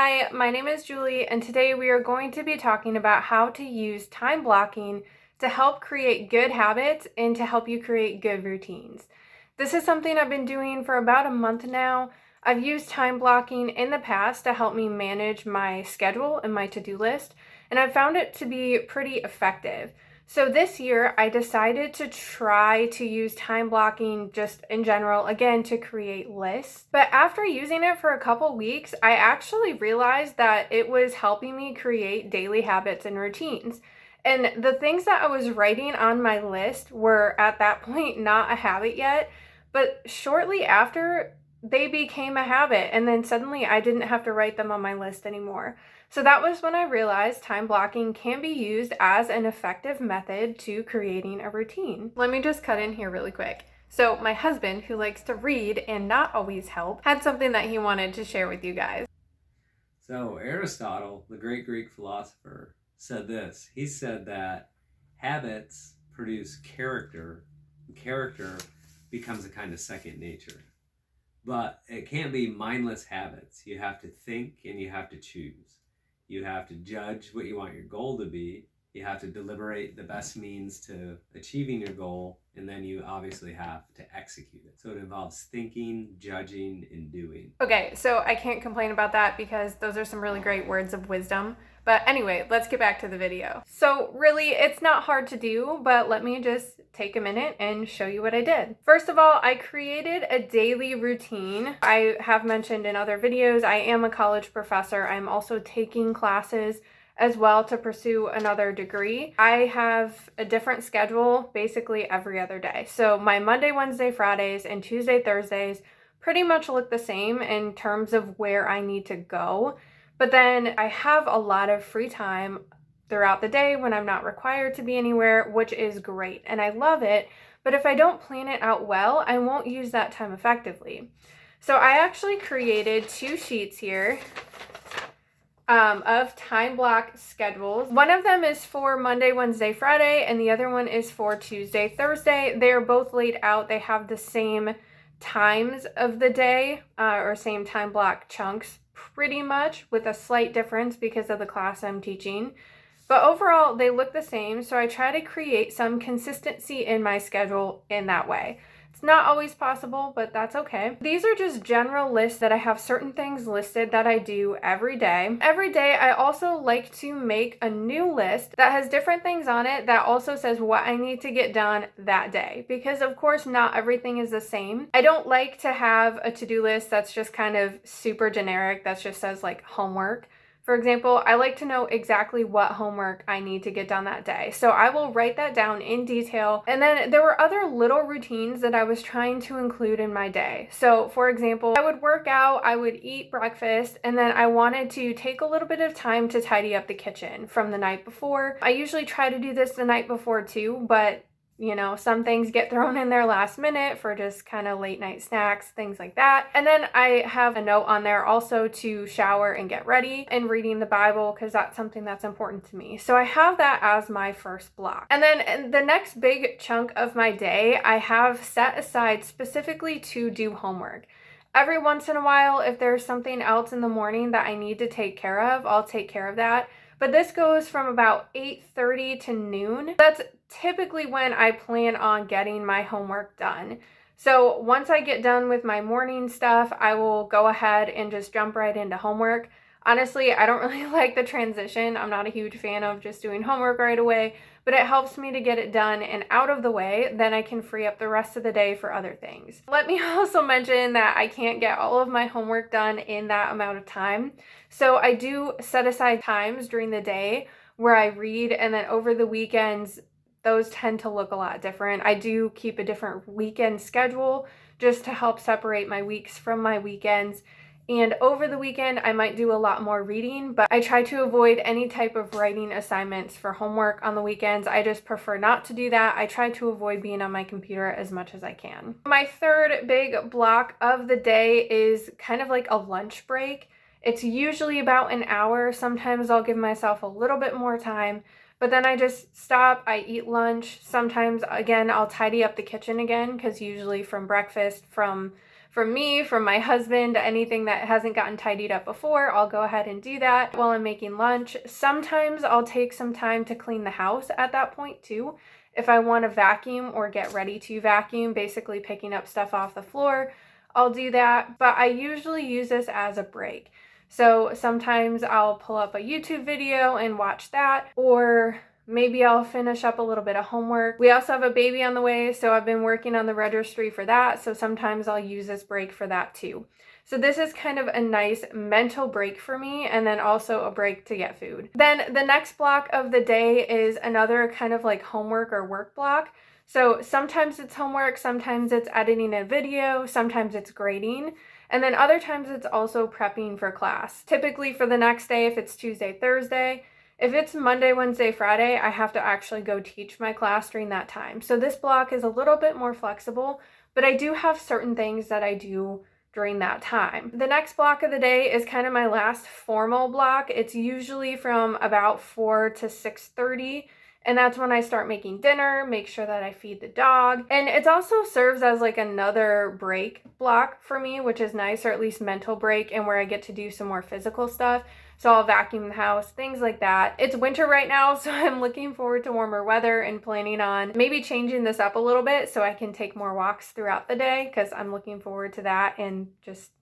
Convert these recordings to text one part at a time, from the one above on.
Hi, my name is Julie, and today we are going to be talking about how to use time blocking to help create good habits and to help you create good routines. This is something I've been doing for about a month now. I've used time blocking in the past to help me manage my schedule and my to-do list, and I've found it to be pretty effective. So this year, I decided to try to use time blocking just in general, again, to create lists. But after using it for a couple weeks, I actually realized that it was helping me create daily habits and routines. And the things that I was writing on my list were at that point not a habit yet, but shortly after, they became a habit, and then suddenly I didn't have to write them on my list anymore. So that was when I realized time blocking can be used as an effective method to creating a routine. Let me just cut in here really quick. So my husband, who likes to read and not always help, had something that he wanted to share with you guys. So Aristotle, the great Greek philosopher, said this. He said that habits produce character, and character becomes a kind of second nature. But it can't be mindless habits. You have to think and you have to choose. You have to judge what you want your goal to be. You have to deliberate the best means to achieving your goal, and then you obviously have to execute it. So it involves thinking, judging, and doing. Okay, so I can't complain about that because those are some really great words of wisdom. But anyway, let's get back to the video. So really, it's not hard to do, but let me just take a minute and show you what I did. First of all, I created a daily routine. I have mentioned in other videos, I am a college professor. I'm also taking classes as well to pursue another degree. I have a different schedule basically every other day. So my Monday, Wednesday, Fridays, and Tuesday, Thursdays pretty much look the same in terms of where I need to go. But then I have a lot of free time throughout the day when I'm not required to be anywhere, which is great, and I love it. But if I don't plan it out well, I won't use that time effectively. So I actually created two sheets here of time block schedules. One of them is for Monday, Wednesday, Friday, and the other one is for Tuesday, Thursday. They're both laid out. They have the same times of the day or same time block chunks pretty much, with a slight difference because of the class I'm teaching. But overall, they look the same, so I try to create some consistency in my schedule in that way. It's not always possible, but that's okay. These are just general lists that I have certain things listed that I do every day. Every day, I also like to make a new list that has different things on it that also says what I need to get done that day. Because of course, not everything is the same. I don't like to have a to-do list that's just kind of super generic, that just says like homework. For example, I like to know exactly what homework I need to get done that day. So I will write that down in detail. And then there were other little routines that I was trying to include in my day. So for example, I would work out, I would eat breakfast, and then I wanted to take a little bit of time to tidy up the kitchen from the night before. I usually try to do this the night before too, but you know, some things get thrown in there last minute for just kind of late night snacks, things like that. And then I have a note on there also to shower and get ready and reading the Bible, because that's something that's important to me. So I have that as my first block. And then the next big chunk of my day, I have set aside specifically to do homework. Every once in a while, if there's something else in the morning that I need to take care of, I'll take care of that. But this goes from about 8:30 to noon. That's typically when I plan on getting my homework done. So once I get done with my morning stuff, I will go ahead and just jump right into homework. Honestly, I don't really like the transition. I'm not a huge fan of just doing homework right away, but it helps me to get it done and out of the way. Then I can free up the rest of the day for other things. Let me also mention that I can't get all of my homework done in that amount of time. So I do set aside times during the day where I read, and then over the weekends, those tend to look a lot different. I do keep a different weekend schedule just to help separate my weeks from my weekends. And over the weekend, I might do a lot more reading, but I try to avoid any type of writing assignments for homework on the weekends. I just prefer not to do that. I try to avoid being on my computer as much as I can. My third big block of the day is kind of like a lunch break. It's usually about an hour. Sometimes I'll give myself a little bit more time, but then I just stop, I eat lunch. Sometimes, again, I'll tidy up the kitchen again, because usually from breakfast, from from me, from my husband, anything that hasn't gotten tidied up before, I'll go ahead and do that while I'm making lunch. Sometimes I'll take some time to clean the house at that point too. If I want to vacuum or get ready to vacuum, basically picking up stuff off the floor, I'll do that. But I usually use this as a break. So sometimes I'll pull up a YouTube video and watch that, or maybe I'll finish up a little bit of homework. We also have a baby on the way, so I've been working on the registry for that. So sometimes I'll use this break for that too. So this is kind of a nice mental break for me, and then also a break to get food. Then the next block of the day is another kind of like homework or work block. So sometimes it's homework, sometimes it's editing a video, sometimes it's grading. And then other times it's also prepping for class. Typically for the next day, if it's Tuesday, Thursday. If it's Monday, Wednesday, Friday, I have to actually go teach my class during that time. So this block is a little bit more flexible, but I do have certain things that I do during that time. The next block of the day is kind of my last formal block. It's usually from about 4 to 6:30. And that's when I start making dinner, make sure that I feed the dog. And it also serves as like another break block for me, which is nice, or at least mental break, and where I get to do some more physical stuff. So I'll vacuum the house, things like that. It's winter right now, so I'm looking forward to warmer weather and planning on maybe changing this up a little bit so I can take more walks throughout the day, because I'm looking forward to that and just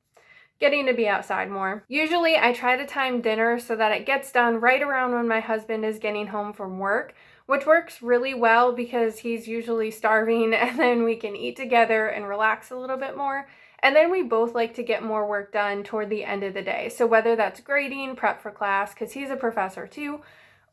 getting to be outside more. Usually I try to time dinner so that it gets done right around when my husband is getting home from work, which works really well because he's usually starving, and then we can eat together and relax a little bit more. And then we both like to get more work done toward the end of the day. So whether that's grading, prep for class, because he's a professor too,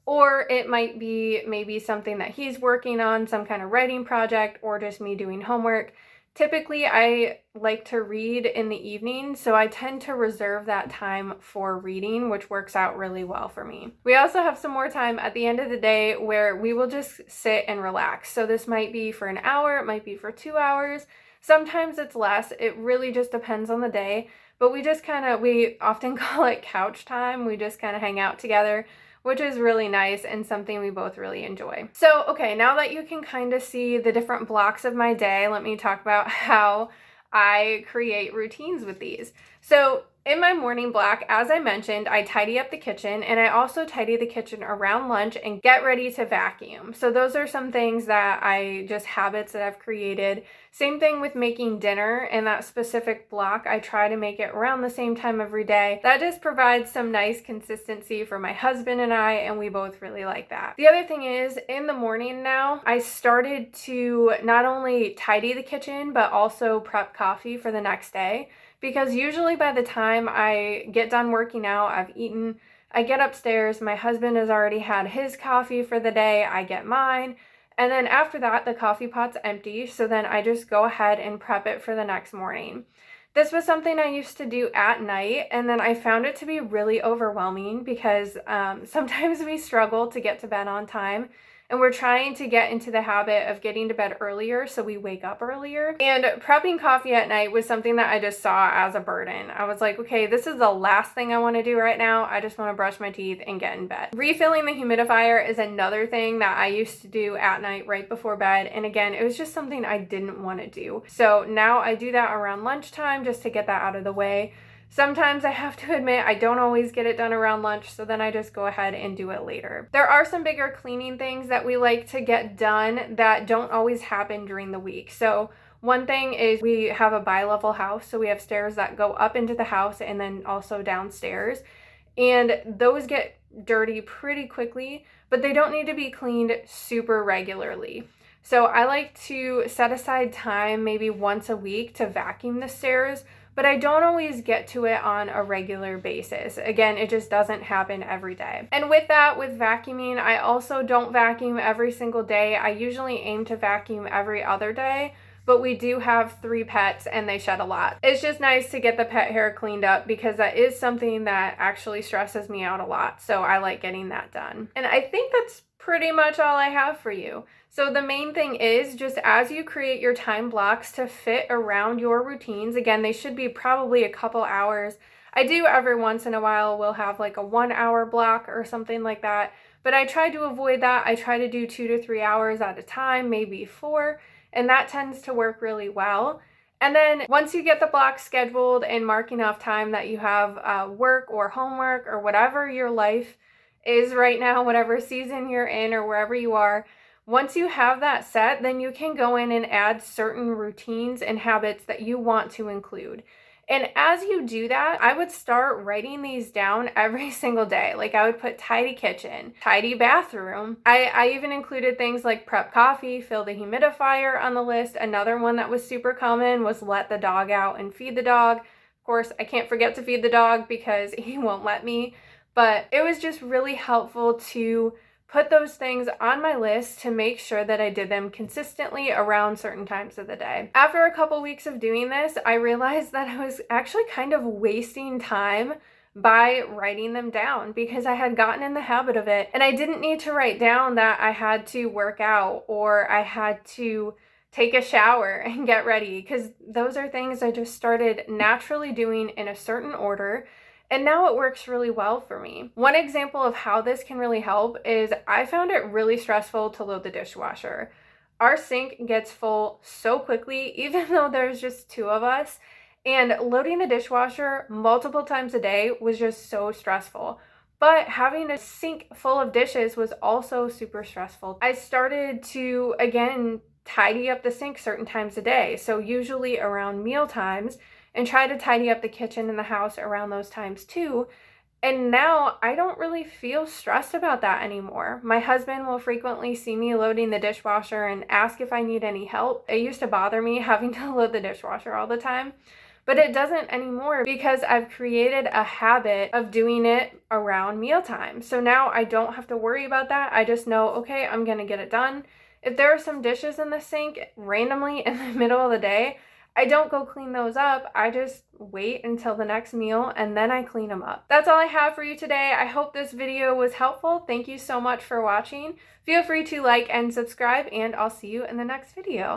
or it might be maybe something that he's working on, some kind of writing project, or just me doing homework. Typically, I like to read in the evening, so I tend to reserve that time for reading, which works out really well for me. We also have some more time at the end of the day where we will just sit and relax. So this might be for an hour, it might be for 2 hours. Sometimes it's less. It really just depends on the day, but we often call it couch time. We just kind of hang out together, which is really nice and something we both really enjoy. So, okay, now that you can kind of see the different blocks of my day, let me talk about how I create routines with these. So in my morning block, as I mentioned, I tidy up the kitchen, and I also tidy the kitchen around lunch and get ready to vacuum. So those are some things habits that I've created. Same thing with making dinner. In that specific block, I try to make it around the same time every day. That just provides some nice consistency for my husband and I, and we both really like that. The other thing is, in the morning now, I started to not only tidy the kitchen, but also prep coffee for the next day. Because usually by the time I get done working out, I've eaten, I get upstairs, my husband has already had his coffee for the day, I get mine, and then after that, the coffee pot's empty, so then I just go ahead and prep it for the next morning. This was something I used to do at night, and then I found it to be really overwhelming because sometimes we struggle to get to bed on time. And we're trying to get into the habit of getting to bed earlier so we wake up earlier. And prepping coffee at night was something that I just saw as a burden. I was like, okay, this is the last thing I want to do right now. I just want to brush my teeth and get in bed. Refilling the humidifier is another thing that I used to do at night right before bed. And again, it was just something I didn't want to do. So now I do that around lunchtime just to get that out of the way. Sometimes I have to admit I don't always get it done around lunch, so then I just go ahead and do it later. There are some bigger cleaning things that we like to get done that don't always happen during the week. So one thing is we have a bi-level house, so we have stairs that go up into the house and then also downstairs. And those get dirty pretty quickly, but they don't need to be cleaned super regularly. So I like to set aside time maybe once a week to vacuum the stairs, but I don't always get to it on a regular basis. Again, it just doesn't happen every day. And with that, with vacuuming, I also don't vacuum every single day. I usually aim to vacuum every other day, but we do have 3 pets and they shed a lot. It's just nice to get the pet hair cleaned up because that is something that actually stresses me out a lot. So I like getting that done. And I think that's pretty much all I have for you. So the main thing is just as you create your time blocks to fit around your routines, again, they should be probably a couple hours. I do every once in a while, we'll have like a 1-hour block or something like that, but I try to avoid that. I try to do 2 to 3 hours at a time, maybe 4, and that tends to work really well. And then once you get the block scheduled and marking off time that you have work or homework or whatever your life is right now, whatever season you're in or wherever you are, once you have that set, then you can go in and add certain routines and habits that you want to include. And as you do that, I would start writing these down every single day. Like I would put tidy kitchen, tidy bathroom. I even included things like prep coffee, fill the humidifier on the list. Another one that was super common was let the dog out and feed the dog. Of course, I can't forget to feed the dog because he won't let me. But it was just really helpful to put those things on my list to make sure that I did them consistently around certain times of the day. After a couple weeks of doing this, I realized that I was actually kind of wasting time by writing them down because I had gotten in the habit of it, and I didn't need to write down that I had to work out or I had to take a shower and get ready, because those are things I just started naturally doing in a certain order. And now it works really well for me. One example of how this can really help is I found it really stressful to load the dishwasher. Our sink gets full so quickly, even though there's just two of us, and loading the dishwasher multiple times a day was just so stressful. But having a sink full of dishes was also super stressful. I started to, again, tidy up the sink certain times a day. So usually around meal times, and try to tidy up the kitchen and the house around those times too. And now I don't really feel stressed about that anymore. My husband will frequently see me loading the dishwasher and ask if I need any help. It used to bother me having to load the dishwasher all the time, but it doesn't anymore because I've created a habit of doing it around mealtime. So now I don't have to worry about that. I just know, okay, I'm gonna get it done. If there are some dishes in the sink randomly in the middle of the day, I don't go clean those up. I just wait until the next meal and then I clean them up. That's all I have for you today. I hope this video was helpful. Thank you so much for watching. Feel free to like and subscribe, and I'll see you in the next video.